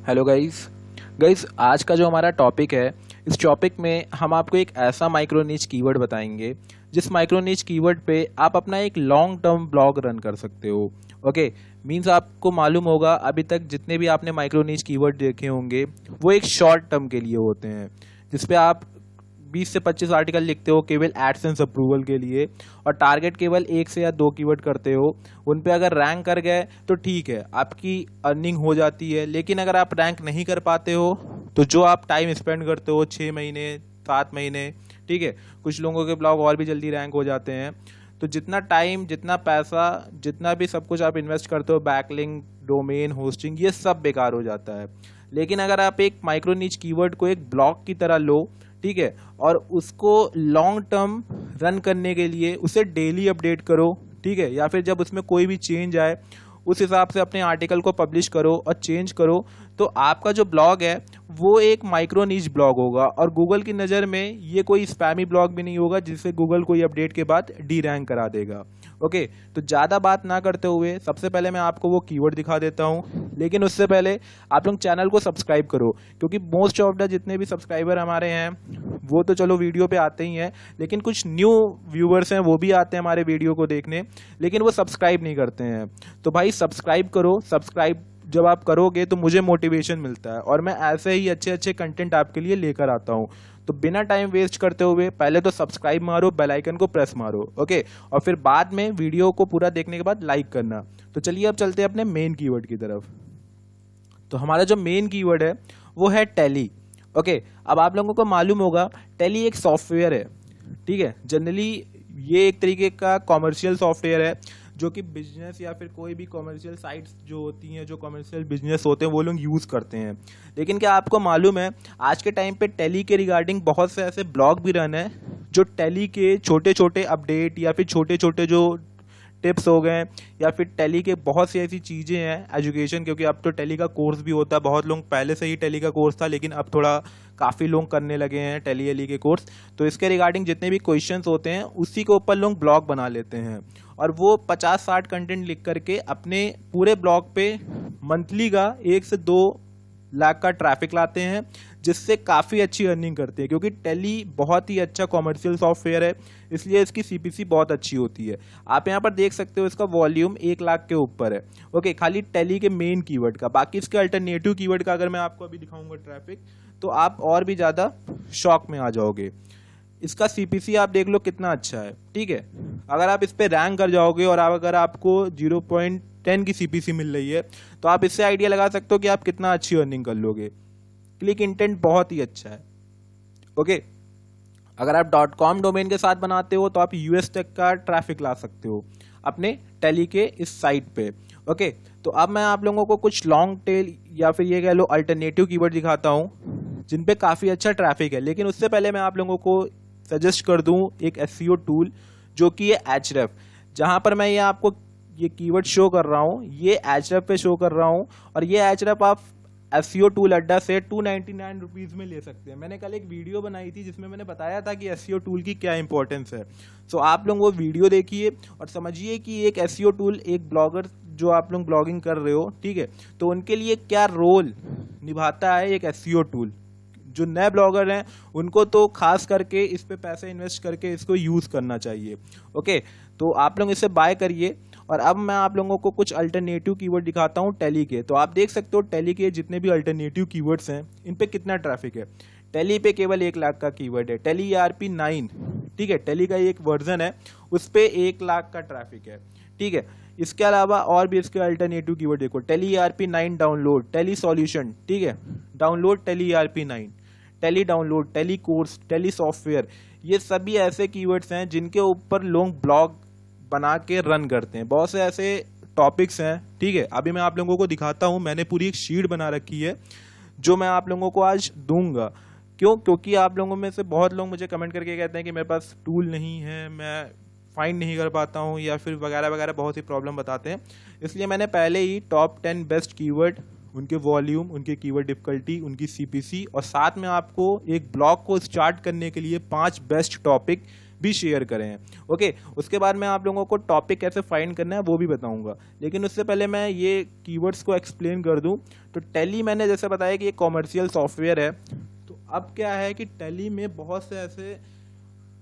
Hello guys आज का जो हमारा टॉपिक है, इस टॉपिक में हम आपको एक ऐसा माइक्रो नीच कीवर्ड बताएंगे जिस माइक्रो नीच कीवर्ड पे आप अपना एक लॉन्ग टर्म ब्लॉग रन कर सकते हो। ओके, मींस आपको मालूम होगा अभी तक जितने भी आपने माइक्रो नीच कीवर्ड देखे होंगे वो एक शॉर्ट टर्म के लिए होते हैं, जिसपे आप 20 से 25 आर्टिकल लिखते हो केवल एडसेंस अप्रूवल के लिए, और टारगेट केवल 1 से या 2 कीवर्ड करते हो। उन पे अगर रैंक कर गए तो ठीक है, आपकी अर्निंग हो जाती है। लेकिन अगर आप रैंक नहीं कर पाते हो तो जो आप टाइम स्पेंड करते हो 6 महीने 7 महीने, ठीक है, कुछ लोगों के ब्लॉग और भी जल्दी रैंक हो जाते हैं, तो जितना टाइम, जितना पैसा, जितना भी सब कुछ आप इन्वेस्ट करते हो, बैकलिंक, डोमेन, होस्टिंग, ये सब बेकार हो जाता है। लेकिन अगर आप एक माइक्रो नीच कीवर्ड को एक ब्लॉक की तरह लो, ठीक है, और उसको लॉन्ग टर्म रन करने के लिए उसे डेली अपडेट करो, ठीक है, या फिर जब उसमें कोई भी चेंज आए उस हिसाब से अपने आर्टिकल को पब्लिश करो और चेंज करो, तो आपका जो ब्लॉग है वो एक माइक्रो नीच ब्लॉग होगा। और गूगल की नज़र में ये कोई स्पैमी ब्लॉग भी नहीं होगा जिससे गूगल कोई अपडेट के बाद डी रैंक करा देगा। ओके, तो ज़्यादा बात ना करते हुए सबसे पहले मैं आपको वो कीवर्ड दिखा देता हूँ, लेकिन उससे पहले आप लोग चैनल को सब्सक्राइब करो, क्योंकि मोस्ट ऑफ द जितने भी सब्सक्राइबर हमारे हैं वो तो चलो वीडियो पे आते ही हैं, लेकिन कुछ न्यू व्यूवर्स हैं वो भी आते हैं हमारे वीडियो को देखने, लेकिन वो सब्सक्राइब नहीं करते हैं। तो भाई सब्सक्राइब करो। सब्सक्राइब जब आप करोगे तो मुझे मोटिवेशन मिलता है और मैं ऐसे ही अच्छे अच्छे कंटेंट आपके लिए लेकर आता हूँ। तो बिना टाइम वेस्ट करते हुए पहले तो सब्सक्राइब मारो, बेल आइकन को प्रेस मारो, ओके, और फिर बाद में वीडियो को पूरा देखने के बाद लाइक करना। तो चलिए अब चलते हैं अपने मेन कीवर्ड की तरफ। तो हमारा जो मेन कीवर्ड है वो है टैली। ओके, अब आप लोगों को मालूम होगा टैली एक सॉफ्टवेयर है, ठीक है। जनरली ये एक तरीके का कॉमर्शियल सॉफ्टवेयर है जो कि बिजनेस या फिर कोई भी कॉमर्शियल साइट्स जो होती हैं, जो कॉमर्शियल बिजनेस होते हैं, वो लोग यूज़ करते हैं। लेकिन क्या आपको मालूम है आज के टाइम पे टैली के रिगार्डिंग बहुत से ऐसे ब्लॉग भी रन है जो टैली के छोटे छोटे अपडेट या फिर छोटे छोटे जो टिप्स हो गए, या फिर टैली के बहुत सी ऐसी चीज़ें हैं, एजुकेशन, क्योंकि अब तो टैली का कोर्स भी होता है। बहुत लोग पहले से ही टैली का कोर्स था, लेकिन अब थोड़ा काफ़ी लोग करने लगे हैं टैली एली के कोर्स। तो इसके रिगार्डिंग जितने भी क्वेश्चंस होते हैं उसी के ऊपर लोग ब्लॉग बना लेते हैं, और वो 50-60 कंटेंट लिख करके अपने पूरे ब्लॉग पे मंथली का 1 से 2 लाख का ट्रैफिक लाते हैं, जिससे काफ़ी अच्छी अर्निंग करते हैं। क्योंकि टैली बहुत ही अच्छा कॉमर्शियल सॉफ्टवेयर है, इसलिए इसकी सीपीसी बहुत अच्छी होती है। आप यहाँ पर देख सकते हो इसका वॉल्यूम 1 लाख के ऊपर है। ओके, खाली टैली के मेन कीवर्ड का। बाकी इसके अल्टरनेटिव कीवर्ड का अगर मैं आपको अभी दिखाऊंगा ट्रैफिक, तो आप और भी ज़्यादा शॉक में आ जाओगे। इसका सीपीसी आप देख लो कितना अच्छा है, ठीक है। अगर आप इस पे रैंक कर जाओगे और अगर आपको 0.10 की सीपीसी मिल रही है, तो आप इससे आइडिया लगा सकते हो कि आप कितना अच्छी अर्निंग कर लोगे। क्लिक इंटेंट बहुत ही अच्छा है। ओके, अगर आप .com डोमेन के साथ बनाते हो तो आप यूएस तक का ट्रैफिक ला सकते हो अपने टैली के इस साइट पे। ओके, तो अब मैं आप लोगों को कुछ लॉन्ग टेल या फिर ये कह लो अल्टरनेटिव कीवर्ड दिखाता हूँ जिन पे काफ़ी अच्छा ट्रैफिक है। लेकिन उससे पहले मैं आप लोगों को सजेस्ट कर दूँ एक एसईओ टूल जो कि है Ahref। जहाँ पर मैं ये आपको ये कीवर्ड शो कर रहा हूँ, ये Ahref पे शो कर रहा हूँ, और ये Ahref आप एसईओ टूल अड्डा से 299 रुपीज़ में ले सकते हैं। मैंने कल एक वीडियो बनाई थी जिसमें मैंने बताया था कि एसईओ टूल की क्या इंपॉर्टेंस है। सो आप लोग वो वीडियो देखिए और समझिए कि एक एसईओ टूल, एक ब्लॉगर जो आप लोग ब्लॉगिंग कर रहे हो, ठीक है, तो उनके लिए क्या रोल निभाता है एक एसईओ टूल। जो नए ब्लॉगर हैं उनको तो खास करके इस पे पैसे इन्वेस्ट करके इसको यूज़ करना चाहिए। ओके, तो आप लोग इसे बाय करिए। और अब मैं आप लोगों को कुछ अल्टरनेटिव कीवर्ड दिखाता हूँ टैली के। तो आप देख सकते हो टैली के जितने भी अल्टरनेटिव कीवर्ड्स हैं इन पे कितना ट्रैफिक है। टैली पे केवल 1 लाख का कीवर्ड है, टैली ERP9, ठीक है, टैली का एक वर्जन है, उस पे 1 लाख का ट्रैफिक है, ठीक है। इसके अलावा और भी इसके अल्टरनेटिव कीवर्ड देखो, tally ERP9 download, tally solution, ठीक है, download tally ERP9, tally download, tally course, tally software, ये सभी ऐसे कीवर्ड्स हैं जिनके ऊपर लोग ब्लॉग बना के रन करते हैं। बहुत से ऐसे टॉपिक्स हैं, ठीक है। अभी मैं आप लोगों को दिखाता हूँ, मैंने पूरी एक शीट बना रखी है जो मैं आप लोगों को आज दूंगा। क्योंकि आप लोगों में से बहुत लोग मुझे कमेंट करके कहते हैं कि मेरे पास टूल नहीं है, मैं फाइंड नहीं कर पाता हूँ, या फिर वगैरह वगैरह बहुत ही प्रॉब्लम बताते हैं। इसलिए मैंने पहले ही टॉप 10 बेस्ट कीवर्ड, उनके वॉल्यूम, उनके कीवर्ड डिफिकल्टी, उनकी सीपीसी, और साथ में आपको एक ब्लॉग को स्टार्ट करने के लिए 5 बेस्ट टॉपिक भी शेयर करें हैं। ओके, उसके बाद मैं आप लोगों को टॉपिक कैसे फाइंड करना है वो भी बताऊंगा, लेकिन उससे पहले मैं ये कीवर्ड्स को एक्सप्लेन कर दूं। तो टैली मैंने जैसे बताया कि ये कॉमर्शियल सॉफ्टवेयर है। तो अब क्या है कि टैली में बहुत से ऐसे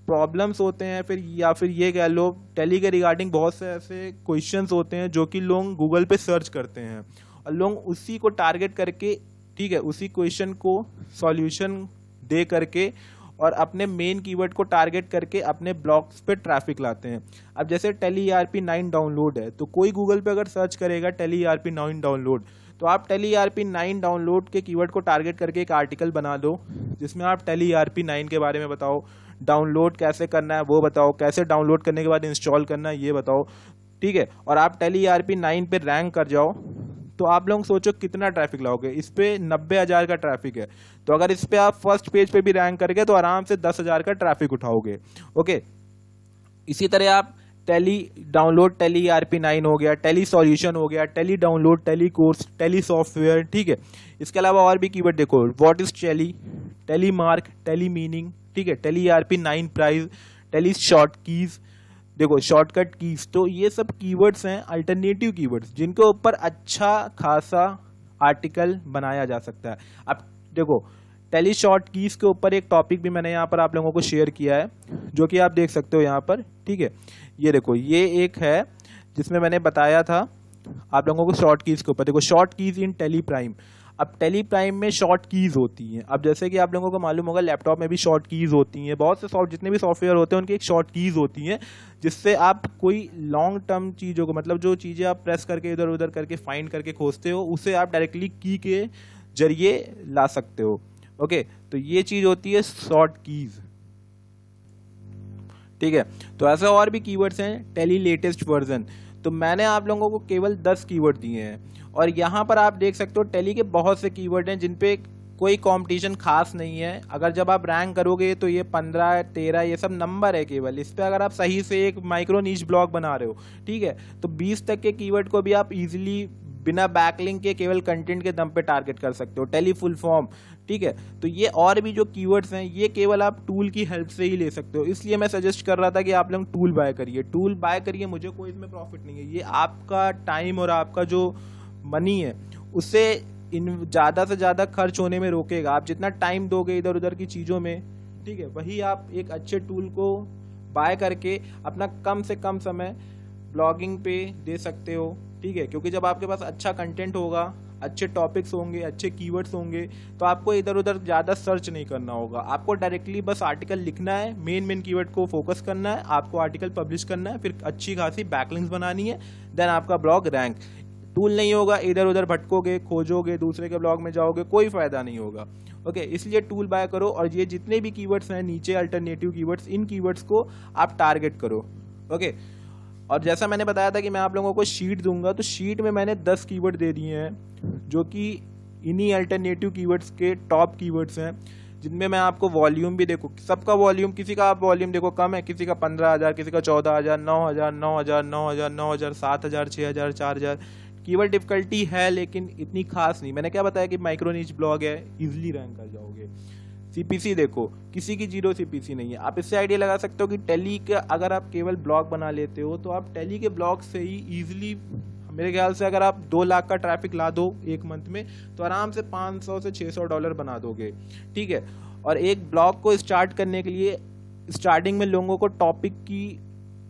प्रॉब्लम्स होते हैं, फिर ये कह लो टैली के रिगार्डिंग बहुत से ऐसे क्वेश्चंस होते हैं जो कि लोग गूगल पे सर्च करते हैं और लोग उसी को टारगेट करके, ठीक है, उसी क्वेश्चन को सॉल्यूशन दे करके और अपने मेन कीवर्ड को टारगेट करके अपने ब्लॉग्स पे ट्रैफिक लाते हैं। अब जैसे टैली ERP9 डाउनलोड है, तो कोई गूगल पे अगर सर्च करेगा टैली ERP9 डाउनलोड, तो आप टैली ERP9 डाउनलोड के कीवर्ड को टारगेट करके एक आर्टिकल बना दो जिसमें आप टैली ERP9 के बारे में बताओ, डाउनलोड कैसे करना है वो बताओ, कैसे डाउनलोड करने के बाद इंस्टॉल करना है ये बताओ, ठीक है, और आप टैली ERP9 पे रैंक कर जाओ। तो आप लोग सोचो कितना ट्रैफिक लाओगे, इस पे 90,000 का ट्रैफिक है। तो अगर इस पे आप फर्स्ट पेज पे भी रैंक करके तो आराम से 10,000 का ट्रैफिक उठाओगे। ओके, इसी तरह आप टैली डाउनलोड टैली ERP9 हो गया, टैली सॉल्यूशन हो गया, tally download, tally course, tally software, ठीक है। इसके अलावा और भी कीवर्ड देखो, what is tally, tally mark, tally meaning, ठीक है, tally ERP9 price, tally short keys, देखो शॉर्टकट कीज। तो ये सब कीवर्ड्स हैं, अल्टरनेटिव कीवर्ड्स, जिनके ऊपर अच्छा खासा आर्टिकल बनाया जा सकता है। अब देखो टैली शॉर्ट कीज के ऊपर एक टॉपिक भी मैंने यहाँ पर आप लोगों को शेयर किया है, जो कि आप देख सकते हो यहाँ पर, ठीक है। ये देखो, ये एक है जिसमें मैंने बताया था आप लोगों को शॉर्ट कीज के ऊपर। देखो शॉर्ट कीज इन टैली प्राइम। अब टैली प्राइम में शॉर्ट कीज होती हैं। अब जैसे कि आप लोगों को मालूम होगा लैपटॉप में भी शॉर्ट कीज होती हैं, बहुत से जितने भी सॉफ्टवेयर होते हैं उनकी एक शॉर्ट कीज होती हैं, जिससे आप कोई लॉन्ग टर्म चीज़ों को, मतलब जो चीज़ें आप प्रेस करके इधर उधर करके फाइंड करके खोजते हो, उसे आप डायरेक्टली की के जरिए ला सकते हो। ओके, तो ये चीज़ होती है शॉर्ट कीज, ठीक है। तो ऐसे और भी कीवर्ड्स हैं, टैली लेटेस्ट वर्जन। तो मैंने आप लोगों को केवल 10 कीवर्ड दिए हैं और यहाँ पर आप देख सकते हो टैली के बहुत से कीवर्ड हैं जिन पे कोई कंपटीशन खास नहीं है। अगर जब आप रैंक करोगे तो ये 15 13 ये सब नंबर है केवल। इस पे अगर आप सही से एक माइक्रो नीश ब्लॉग बना रहे हो, ठीक है, तो 20 तक के कीवर्ड को भी आप इजीली बिना बैकलिंक के केवल कंटेंट के दम पे टारगेट कर सकते हो। टैली फुल फॉर्म, ठीक है। तो ये और भी जो कीवर्ड्स हैं ये केवल आप टूल की हेल्प से ही ले सकते हो, इसलिए मैं सजेस्ट कर रहा था कि आप लोग टूल बाय करिए। टूल बाय करिए, मुझे कोई इसमें प्रॉफिट नहीं है, ये आपका टाइम और आपका जो मनी है उससे इन ज़्यादा से ज़्यादा खर्च होने में रोकेगा। आप जितना टाइम दोगे इधर उधर की चीज़ों में, ठीक है, वही आप एक अच्छे टूल को बाय करके अपना कम से कम समय ब्लॉगिंग पे दे सकते हो, ठीक है। क्योंकि जब आपके पास अच्छा कंटेंट होगा, अच्छे टॉपिक्स होंगे, अच्छे कीवर्ड्स होंगे, तो आपको इधर उधर ज़्यादा सर्च नहीं करना होगा। आपको डायरेक्टली बस आर्टिकल लिखना है, मेन कीवर्ड को फोकस करना है, आपको आर्टिकल पब्लिश करना है, फिर अच्छी खासी बैकलिंक्स बनानी है, देन आपका ब्लॉग रैंक। टूल नहीं होगा, इधर उधर भटकोगे, खोजोगे, दूसरे के ब्लॉग में जाओगे, कोई फायदा नहीं होगा। ओके, इसलिए टूल बाय करो और ये जितने भी कीवर्ड्स हैं नीचे अल्टरनेटिव कीवर्ड्स, इन कीवर्ड्स को आप टारगेट करो। ओके, और जैसा मैंने बताया था कि मैं आप लोगों को शीट दूंगा, तो शीट में मैंने 10 कीवर्ड दे दिए हैं जो कि इन्हीं अल्टरनेटिव कीवर्ड्स के टॉप कीवर्ड्स हैं, जिनमें मैं आपको वॉल्यूम भी देखो, सबका वॉल्यूम, किसी का आप वॉल्यूम देखो कम है, किसी का 15,000, किसी का 14,000, 9,000, 9,000, 9,000, 9,000, 7,000, 6,000, 4,000। कीवर्ड डिफिकल्टी है लेकिन इतनी खास नहीं। मैंने क्या बताया कि माइक्रो नीच ब्लॉग है, इजीली रैंक कर जाओगे। सीपीसी देखो, किसी की 0 सीपीसी नहीं है। आप इससे आइडिया लगा सकते हो कि टैली का अगर आप केवल ब्लॉग बना लेते हो तो आप टैली के ब्लॉग से ही इजीली, मेरे ख्याल से अगर आप 2 लाख का ट्रैफिक ला दो एक मंथ में तो आराम से $500 से $600 बना दोगे, ठीक है। और एक ब्लॉग को स्टार्ट करने के लिए स्टार्टिंग में लोगों को टॉपिक की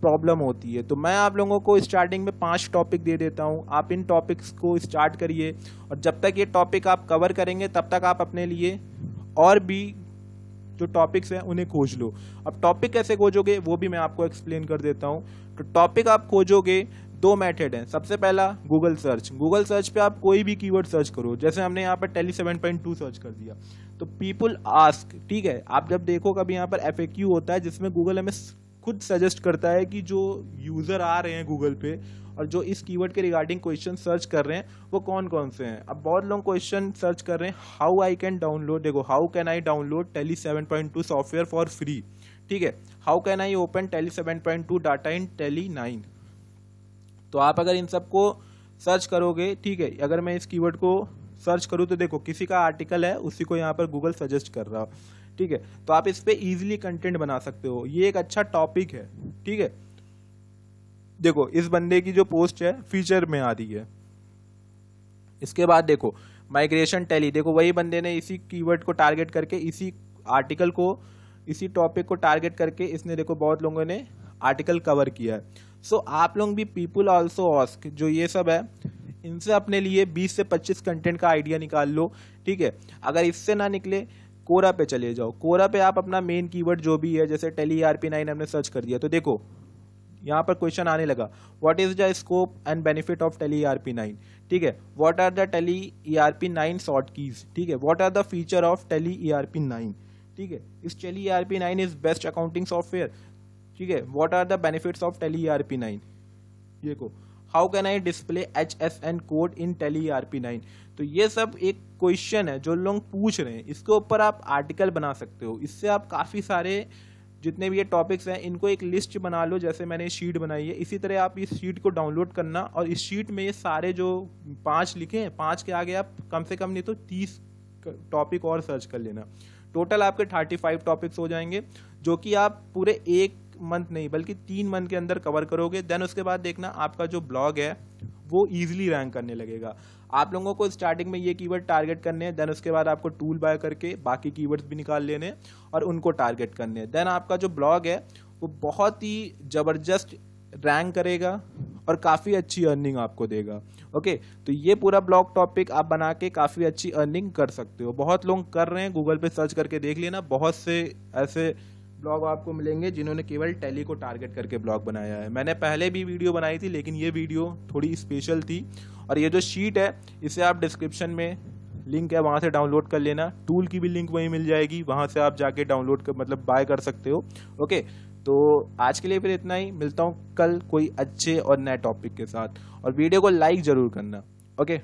प्रॉब्लम होती है, तो मैं आप लोगों को स्टार्टिंग में 5 टॉपिक दे देता हूँ। आप इन टॉपिक्स को स्टार्ट करिए और जब तक ये टॉपिक आप कवर करेंगे तब तक आप अपने लिए और भी जो टॉपिक्स हैं उन्हें खोज लो। अब टॉपिक कैसे खोजोगे वो भी मैं आपको एक्सप्लेन कर देता हूँ। तो टॉपिक आप खोजोगे, 2 मेथड हैं। सबसे पहला गूगल सर्च। गूगल सर्च पे आप कोई भी कीवर्ड सर्च करो, जैसे हमने यहाँ पर टैली 7.2 सर्च कर दिया तो पीपल आस्क, ठीक है। आप जब देखो कभी यहाँ पर FAQ होता है जिसमें गूगल हमें खुद सजेस्ट करता है कि जो यूजर आ रहे हैं गूगल पे और जो इस कीवर्ड के रिगार्डिंग क्वेश्चन सर्च कर रहे हैं वो कौन कौन से हैं। अब बहुत लोग क्वेश्चन सर्च कर रहे हैं हाउ आई कैन डाउनलोड, देखो how can I download tally 7.2 software for free, ठीक है। How can I open tally 7.2 data in tally 9। तो आप अगर इन सबको सर्च करोगे, ठीक है, अगर मैं इस कीवर्ड को सर्च करूँ तो देखो किसी का आर्टिकल है उसी को यहाँ पर गूगल सजेस्ट कर रहा, ठीक है। तो आप इस पे इजीली कंटेंट बना सकते हो, ये एक अच्छा टॉपिक है, ठीक है। देखो इस बंदे की जो पोस्ट है फीचर में आ रही है। इसके बाद देखो माइग्रेशन टैली, देखो वही बंदे ने इसी कीवर्ड को टारगेट करके, इसी आर्टिकल को, इसी टॉपिक को टारगेट करके इसने देखो बहुत लोगों ने आर्टिकल कवर किया है। सो आप लोग भी पीपल आल्सो आस्क जो ये सब है, इनसे अपने लिए 20 से 25 कंटेंट का आइडिया निकाल लो, ठीक है। अगर इससे ना निकले कोरा पे चले जाओ, कोरा पे आप अपना मेन कीवर्ड जो भी है, जैसे टेली ERP9 हमने सर्च कर दिया, तो देखो यहाँ पर क्वेश्चन आने लगा, what is the scope and benefit of Tally ERP9, ठीक है। What are the Tally ERP9 short keys, ठीक है। What are the feature of Tally ERP9, ठीक है। इस Tally ERP9 is best accounting software, ठीक है। What are the benefits of Tally ERP9, देखो how can I display HSN code in Tally ERP9। तो ये सब एक क्वेश्चन है जो लोग पूछ रहे हैं, इसके ऊपर आप आर्टिकल बना सकते हो। इससे आप काफ़ी सारे जितने भी ये टॉपिक्स हैं इनको एक लिस्ट बना लो, जैसे मैंने शीट बनाई है, इसी तरह आप इस शीट को डाउनलोड करना और इस शीट में ये सारे जो 5 लिखे हैं, 5 के आगे आप कम से कम नहीं तो 30 टॉपिक और सर्च कर लेना। टोटल आपके 35 टॉपिक्स हो जाएंगे, जो कि आप पूरे 1 मंथ नहीं बल्कि 3 मंथ के अंदर कवर करोगे। देन उसके बाद देखना आपका जो ब्लॉग है वो इजीली रैंक करने लगेगा। आप लोगों को स्टार्टिंग में ये कीवर्ड टारगेट करने हैं, देन उसके बाद आपको टूल बाय करके बाकी कीवर्ड्स भी निकाल लेने हैं और उनको टारगेट करने हैं। देन आपका जो ब्लॉग है वो बहुत ही ज़बरदस्त रैंक करेगा और काफ़ी अच्छी अर्निंग आपको देगा। ओके, तो ये पूरा ब्लॉग टॉपिक आप बना के काफ़ी अच्छी अर्निंग कर सकते हो। बहुत लोग कर रहे हैं, गूगल पे सर्च करके देख लेना, बहुत से ऐसे ब्लॉग आपको मिलेंगे जिन्होंने केवल टैली को टारगेट करके ब्लॉग बनाया है। मैंने पहले भी वीडियो बनाई थी, लेकिन ये वीडियो थोड़ी स्पेशल थी। और ये जो शीट है इसे आप डिस्क्रिप्शन में लिंक है, वहाँ से डाउनलोड कर लेना। टूल की भी लिंक वहीं मिल जाएगी, वहाँ से आप जाके डाउनलोड कर मतलब बाय कर सकते हो। ओके, तो आज के लिए फिर इतना ही, मिलता हूँ कल कोई अच्छे और नए टॉपिक के साथ, और वीडियो को लाइक ज़रूर करना। ओके।